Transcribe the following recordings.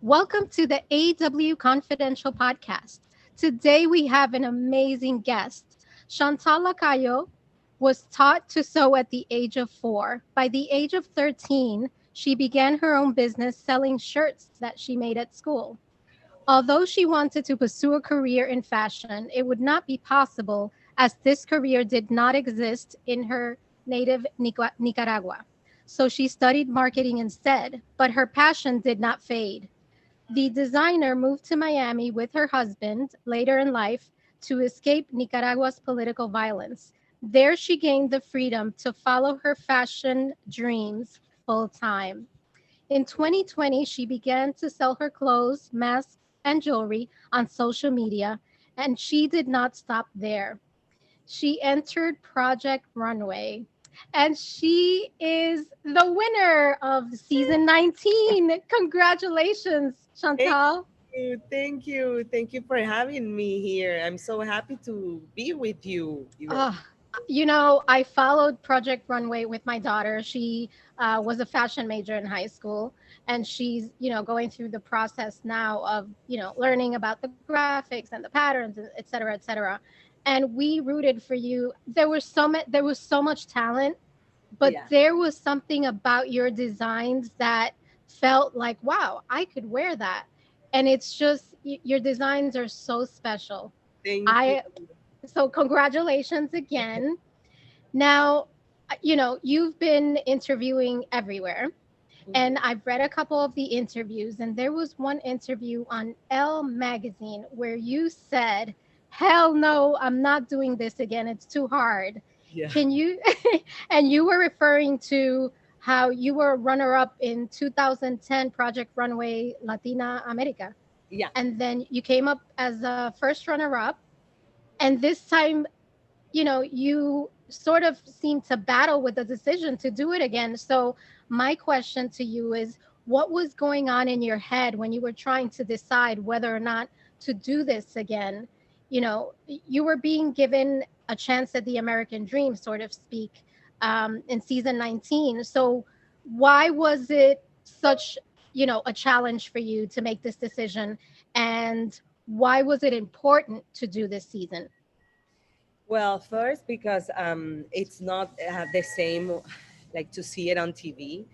Welcome to the AW Confidential podcast. Today we have an amazing guest. Shantall Lacayo was taught to sew at the age of 4. By the age of 13, she began her own business selling shirts that she made at school. Although she wanted to pursue a career in fashion, it would not be possible as this career did not exist in her native Nicaragua. So she studied marketing instead, but her passion did not fade. The designer moved to Miami with her husband later in life to escape Nicaragua's political violence. There, she gained the freedom to follow her fashion dreams full time. In 2020, she began to sell her clothes, masks, and jewelry on social media, and she did not stop there. She entered Project Runway, and she is the winner of season 19. Congratulations, Thank Chantal. thank you for having me here. I'm so happy to be with you, Yvette. Oh, I followed Project Runway with my daughter. She was a fashion major in high school, and she's, going through the process now of, learning about the graphics and the patterns, and et cetera, et cetera. And we rooted for you. There was so much talent, but Yeah, there was something about your designs that felt like, wow, I could wear that. And it's just your designs are so special. thank you. I So congratulations again. Now, you've been interviewing everywhere, and Mhm. I've read a couple of the interviews, and there was one interview on Elle magazine where you said, "Hell no, I'm not doing this again. It's too hard." Yeah, Can you and you were referring to how you were runner up in 2010 Project Runway Latina America, yeah. and then you came up as a first runner up, and this time, you sort of seem to battle with the decision to do it again. So, my question to you is, what was going on in your head when you were trying to decide whether or not to do this again? You were being given a chance at the American dream, sort of speak, in season 19. So, why was it such, a challenge for you to make this decision? And why was it important to do this season? Well, first because it's not the same, like to see it on TV.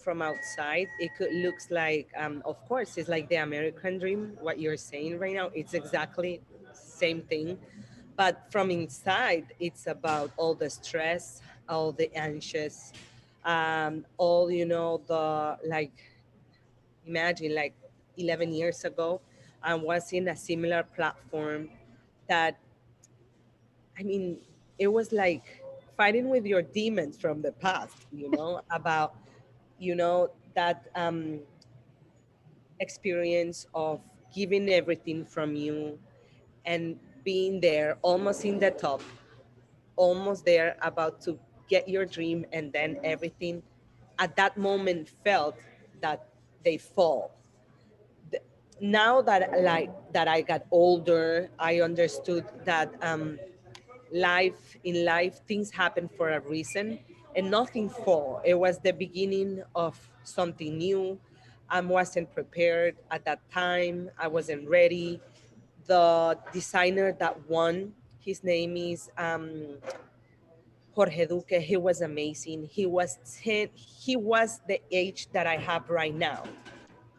From outside, it could looks like, of course, it's like the American dream. What you're saying right now, it's exactly same thing, but from inside, it's about all the stress, all the anxious, all the like. Imagine like 11 years ago, I was in a similar platform that, I mean, it was like fighting with your demons from the past, about, that experience of giving everything from you and being there almost in the top, almost there about to get your dream, and then everything at that moment felt that they fall. th- Now that I got older, I understood that life things happen for a reason, and nothing fall. It was the beginning of something new. I wasn't prepared at that time. I wasn't ready. The designer that won, his name is Jorge Duque. He was amazing. He was the age that I have right now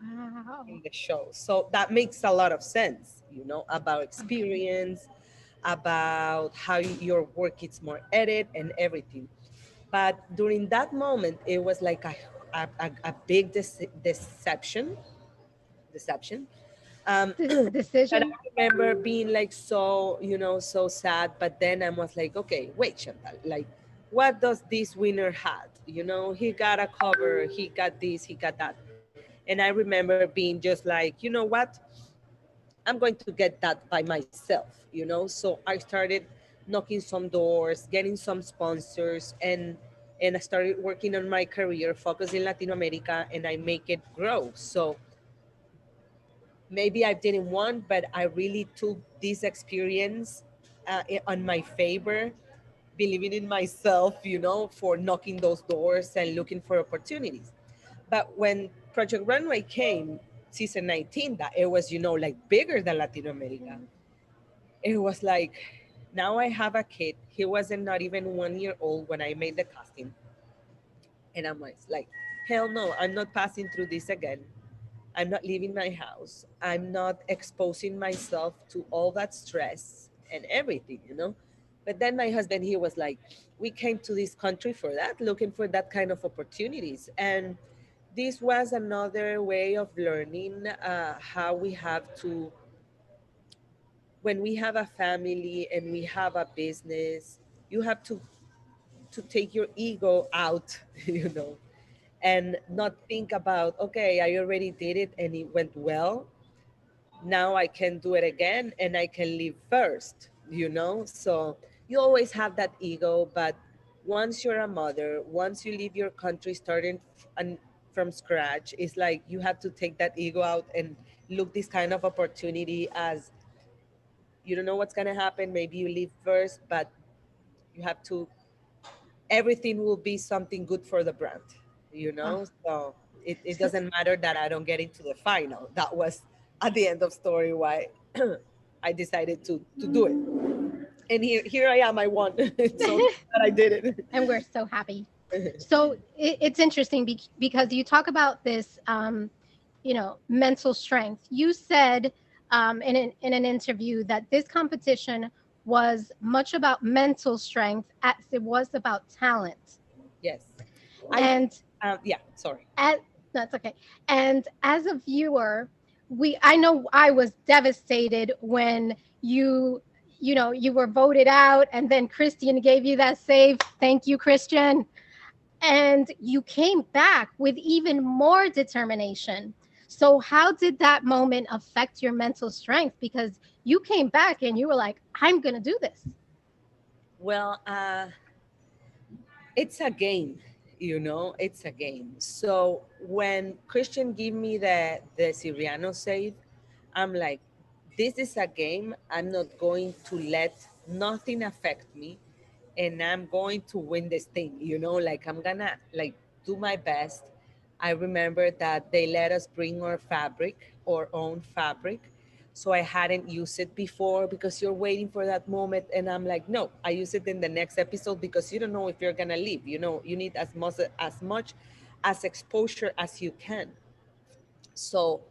Wow. in the show. So that makes a lot of sense, about Okay. experience, about how your work is more edit and everything. But during that moment, it was like a big deception. That I Decision. remember being like so, so sad. But then I was like, okay, wait, Chantal, like, what does this winner had? He got a cover, he got this, he got that. And I remember being just like, you know what? I'm going to get that by myself. So I started knocking some doors, getting some sponsors, and I started working on my career, focus in Latin America, and I make it grow. So maybe I didn't want, but I really took this experience on my favor, believing in myself, for knocking those doors and looking for opportunities. But when Project Runway came, season 19, that it was, like bigger than Latin America. It was like, now I have a kid. He wasn't not even 1 year old when I made the casting. And I'm like, hell no, I'm not passing through this again. I'm not leaving my house. I'm not exposing myself to all that stress and everything. But then my husband, he was like, we came to this country for that, looking for that kind of opportunities. And this was another way of learning how we have to, when we have a family and we have a business, you have to take your ego out, and not think about, okay, I already did it and it went well. Now I can do it again and I can live first. So you always have that ego, but once you're a mother, once you leave your country starting from scratch, it's like you have to take that ego out and look this kind of opportunity as, you don't know what's going to happen. Maybe you leave first, but you have to, everything will be something good for the brand. So it doesn't matter that I don't get into the final. That was at the end of story why I decided to do it. And here I am, I won. So that I did And we're so happy. it. So it's interesting because you talk about this, mental strength. You said in an interview that this competition was much about mental strength as it was about talent. Yes. I And yeah, sorry. as that's okay. And as a viewer, I know I was devastated when you were voted out, and then Christian gave you that save. Thank you, Christian. And you came back with even more determination. So how did that moment affect your mental strength? Because you came back and you were like, I'm gonna do this. Well, it's a game. It's a game. So when Christian give me the Siriano save, I'm like, this is a game. I'm not going to let nothing affect me, and I'm going to win this thing. Like, I'm gonna like do my best. I remember that they let us bring our own fabric. So I hadn't used it before because you're waiting for that moment. And I'm like, no, I use it in the next episode because you don't know if you're gonna leave. You need as much as exposure as you can. So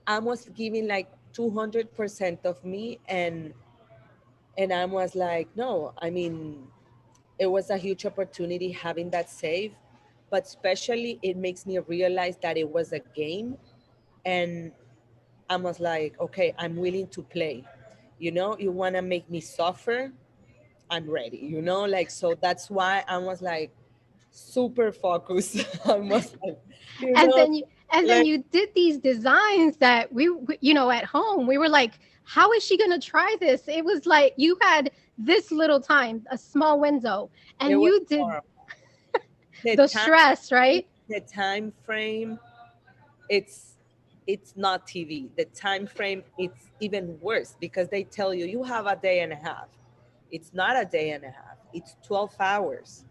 I was giving like 200% of me, and I was like, no, I mean, it was a huge opportunity having that save, but especially it makes me realize that it was a game, and I was like, okay, I'm willing to play. You want to make me suffer, I'm ready. Like, so that's why I was like super focused. I was like, you and know then you and then like you did these designs that at home we were like, how is she going to try this? It was like you had this little time, a small window, it and was you did horrible. the the time stress, right? the time frame, it's it's not TV. The time frame, it's even worse because they tell you you have a day and a half. It's not a day and a half. It's 12 hours.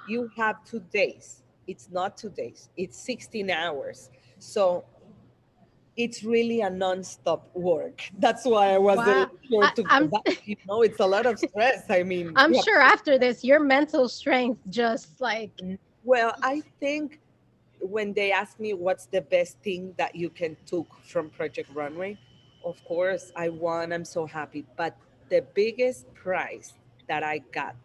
You have 2 days. It's not 2 days. It's 16 hours. So it's really a non-stop work. That's why I wasn't Wow. sure I, to go i'm back. It's a lot of stress. I mean, I'm you have sure after this your mental strength just like well, I think when they ask me what's the best thing that you can took from Project Runway, of course I won. I'm so happy. But the biggest prize that I got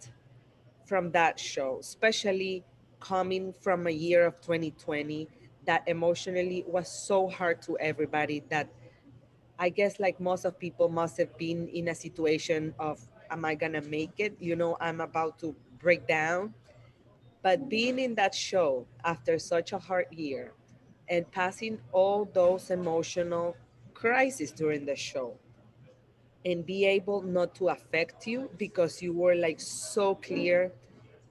from that show, especially coming from a year of 2020 that emotionally was so hard to everybody, that I guess like most of people must have been in a situation of, am I gonna make it? I'm about to break down. But being in that show after such a hard year and passing all those emotional crises during the show and be able not to affect you because you were like so clear,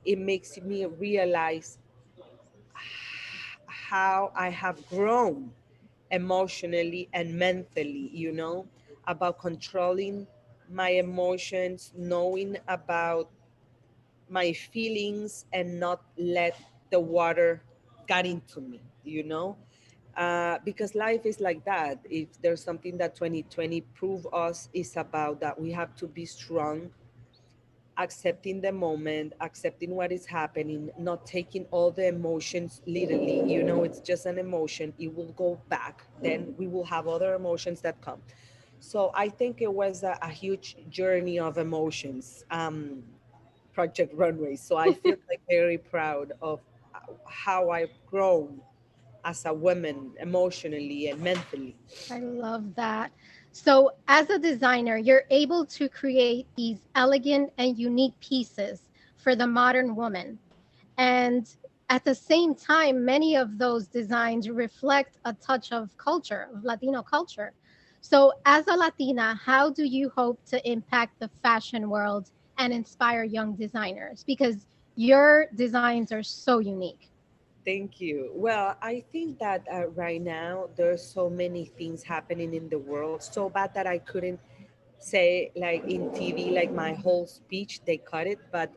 it makes me realize how I have grown emotionally and mentally, about controlling my emotions, knowing about my feelings and not let the water get into me. Because life is like that. If there's something that 2020 prove us, is about that we have to be strong, accepting the moment, accepting what is happening, not taking all the emotions literally. It's just an emotion. It will go back. Then we will have other emotions that come. So I think it was a huge journey of emotions, Project Runway. So I feel like very proud of how I've grown as a woman emotionally and mentally. I love that. So, as a designer, you're able to create these elegant and unique pieces for the modern woman. And at the same time, many of those designs reflect a touch of culture, of Latino culture. So, as a Latina, how do you hope to impact the fashion world and inspire young designers? Because your designs are so unique. Thank you. Well, I think that right now there's so many things happening in the world, so bad that I couldn't say like in TV, like my whole speech, they cut it. But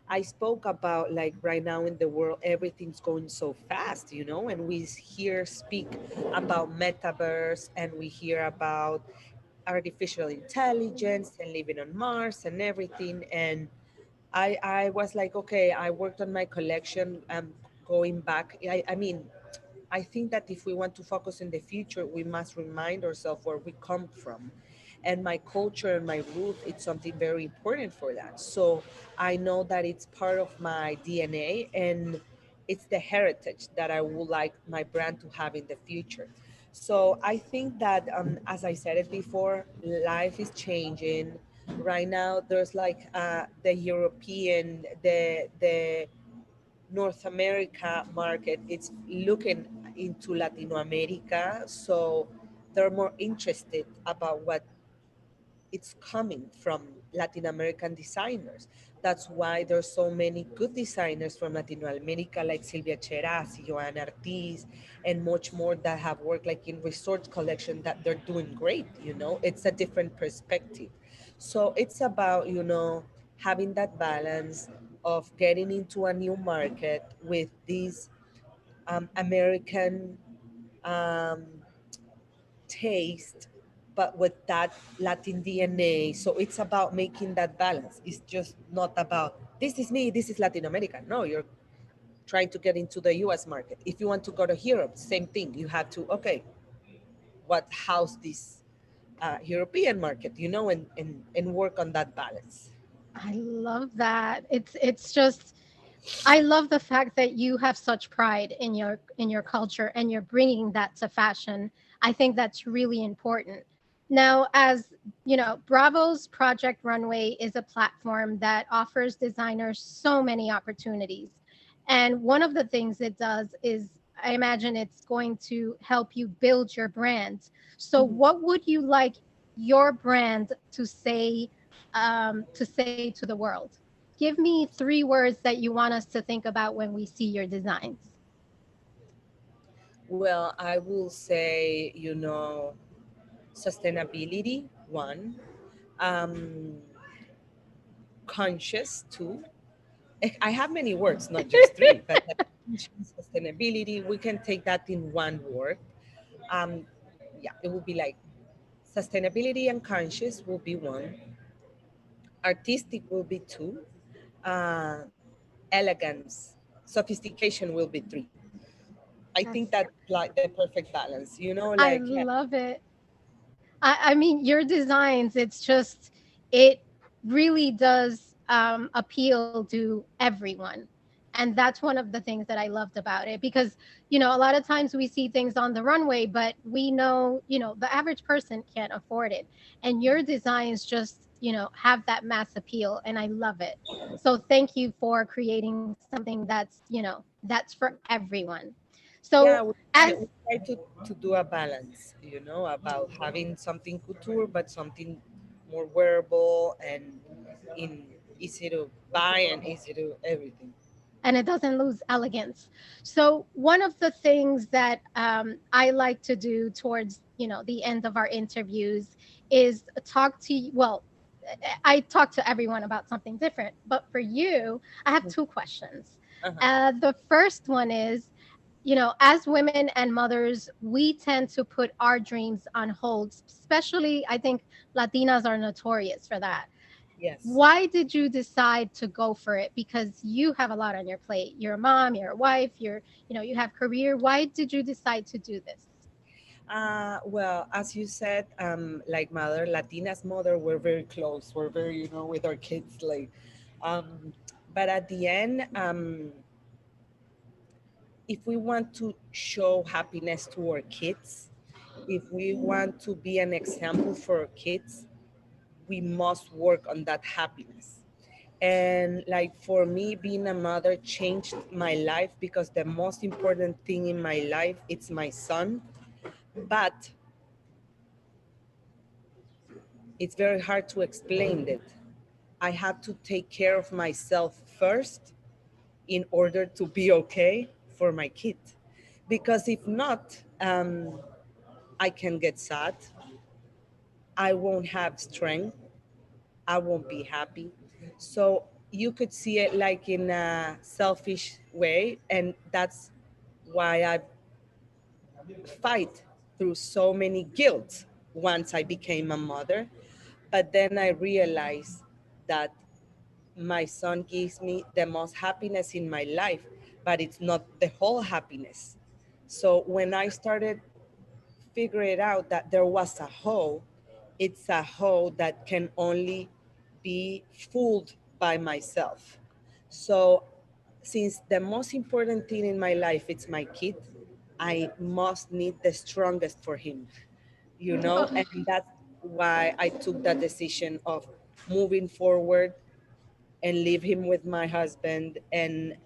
I spoke about like right now in the world, everything's going so fast, and we hear speak about metaverse, and we hear about artificial intelligence and living on Mars and everything. And I was like, okay, I worked on my collection. Going back, I mean, I think that if we want to focus in the future, we must remind ourselves where we come from. And my culture and my root, it's something very important for that. So I know that it's part of my DNA, and it's the heritage that I would like my brand to have in the future. So I think that, as I said it before, life is changing. Right now, there's like the European, the North America market, it's looking into Latino America. So they're more interested about what it's coming from Latin American designers. That's why there's so many good designers from Latin America, like Silvia Cherazzi, Joanna Ortiz, and much more that have worked like in resort collection that they're doing great. It's a different perspective. So it's about, having that balance of getting into a new market with these American um, taste, but with that Latin DNA. So it's about making that balance. It's just not about this is me, this is Latin America. No, you're trying to get into the US market. If you want to go to Europe, same thing. You have to, okay, what house this European market, and work on that balance. I love that. It's just I love the fact that you have such pride in your culture and you're bringing that to fashion. I think that's really important. Now, as you know, Bravo's Project Runway is a platform that offers designers so many opportunities. And one of the things it does is I imagine it's going to help you build your brand. So, Mhm. what would you like your brand to say to the world? Give me three words that you want us to think about when we see your designs. Well, I will say, sustainability, one, um, conscious, two. I have many words, not just three, but sustainability, we can take that in one word. Um, yeah, it will be like sustainability and conscious will be one, artistic will be two, uh, elegance, sophistication will be three. I think That's that's like the perfect balance, I like, yeah. love it. I mean, your designs, it's just, it really does appeal to everyone. And that's one of the things that I loved about it because, a lot of times we see things on the runway, but we know, the average person can't afford it. And your designs just, have that mass appeal. And I love it. So thank you for creating something that's for everyone. So, Yeah, as we try to do a balance, about having something couture, but something more wearable and in easy to buy and easy to everything. and it doesn't lose elegance. So one of the things that I like to do towards the end of our interviews is talk to you. Well, I talk to everyone about something different, but for you, I have two questions. Uh-huh. The first one is, as women and mothers, we tend to put our dreams on hold, especially I think Latinas are notorious for that. Yes. Why did you decide to go for it? Because you have a lot on your plate. You're a mom, you're a wife, you have career. Why did you decide to do this? Well, as you said, like mother, Latina's mother, we're very close. We're very, with our kids, like, um, but at the end, if we want to show happiness to our kids, if we want to be an example for our kids, we must work on that happiness. And like for me, being a mother changed my life because the most important thing in my life, it's my son. But it's very hard to explain it. I have to take care of myself first in order to be okay for my kid. Because if not, I can get sad. I won't have strength. I won't be happy. So you could see it like in a selfish way. And that's why I fight through so many guilt once I became a mother. But then I realized that my son gives me the most happiness in my life, but it's not the whole happiness. So when I started figuring out that there was a whole, it's a whole that can only be fooled by myself. So since the most important thing in my life is my kid, I must need the strongest for him, Oh, and that's why I took that decision of moving forward and leave him with my husband and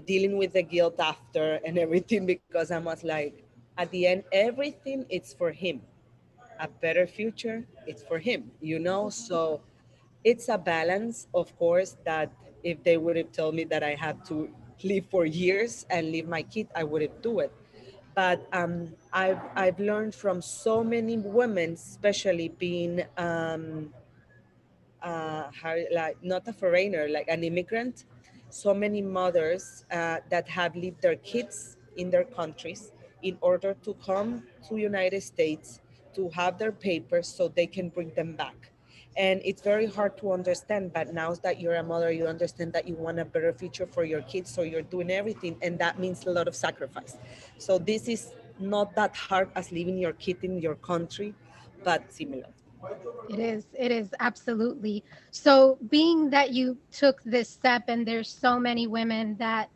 dealing with the guilt after and everything because I was like, at the end, everything it's for him. A better future, it's for him. So it's a balance, of course, that if they would have told me that I had to live for years and leave my kid, I wouldn't do it. But I've learned from so many women, especially being like not a foreigner, like an immigrant. So many mothers that have left their kids in their countries in order to come to United States to have their papers so they can bring them back. And it's very hard to understand, but now that you're a mother, you understand that you want a better future for your kids, so you're doing everything, and that means a lot of sacrifice. So this is not that hard as leaving your kid in your country, but similar. it is. It is absolutely. So, being that you took this step, and there's so many women that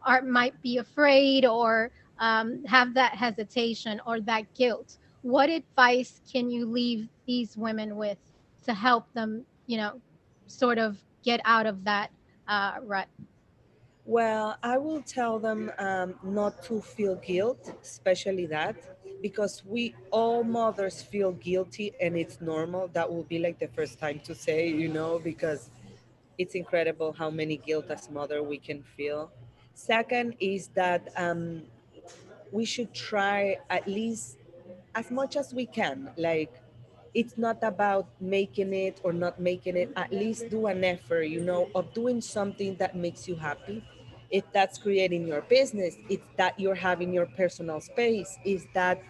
are might be afraid or have that hesitation or that guilt. What advice can you leave these women with to help them, sort of get out of that rut? Well, I will tell them not to feel guilt, especially that, because we all mothers feel guilty and it's normal. That will be like the first time to say, because it's incredible how many guilt as mother we can feel. Second is that we should try at least as much as we can. Like, it's not about making it or not making it. At least do an effort, of doing something that makes you happy. If that's creating your business, it's that you're having your personal space, is that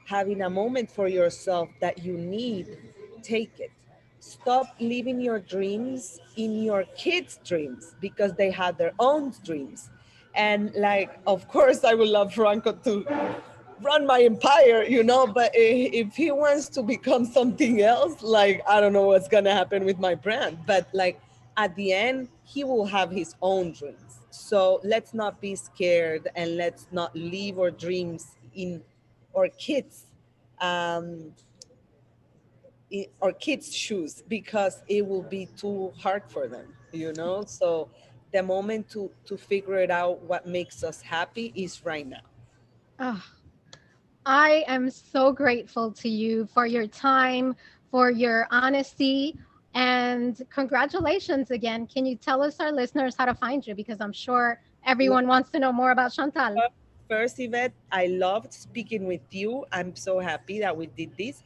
having a moment for yourself that you need, take it. Stop living your dreams in your kids' dreams because they have their own dreams. And like, of course, I would love Franco to run my empire, but if he wants to become something else, like, I don't know what's gonna happen with my brand. But like, at the end, he will have his own dreams. So let's not be scared and let's not leave our dreams in our kids, um, our kids' shoes, because it will be too hard for them. So the moment to figure it out what makes us happy is right now. Oh, I am so grateful to you for your time, for your honesty, and congratulations again. Can you tell us, our listeners, how to find you? Because I'm sure everyone wants to know more about Chantal. First, Yvette, I loved speaking with you. I'm so happy that we did this.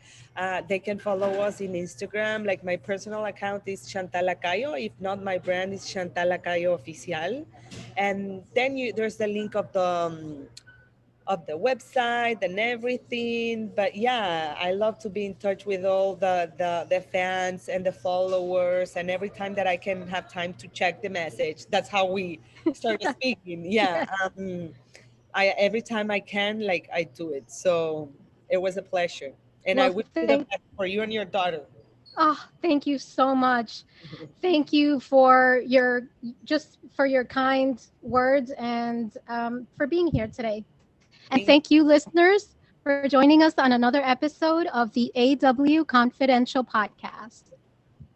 They can follow us in Instagram. Like my personal account is Shantall Lacayo. If not, my brand is Shantall Lacayo Oficial. And then there's the link of the website and everything. But yeah, I love to be in touch with all the fans and the followers. And every time that I can have time to check the message, that's how we started speaking. Yeah. Yes. I every time I can, like I do it. So it was a pleasure, and I Well, wish you the best for you and your daughter. thank you so much. Thank you for your kind words and for being here today. And Thank thank you, listeners, for joining us on another episode of the AW Confidential Podcast.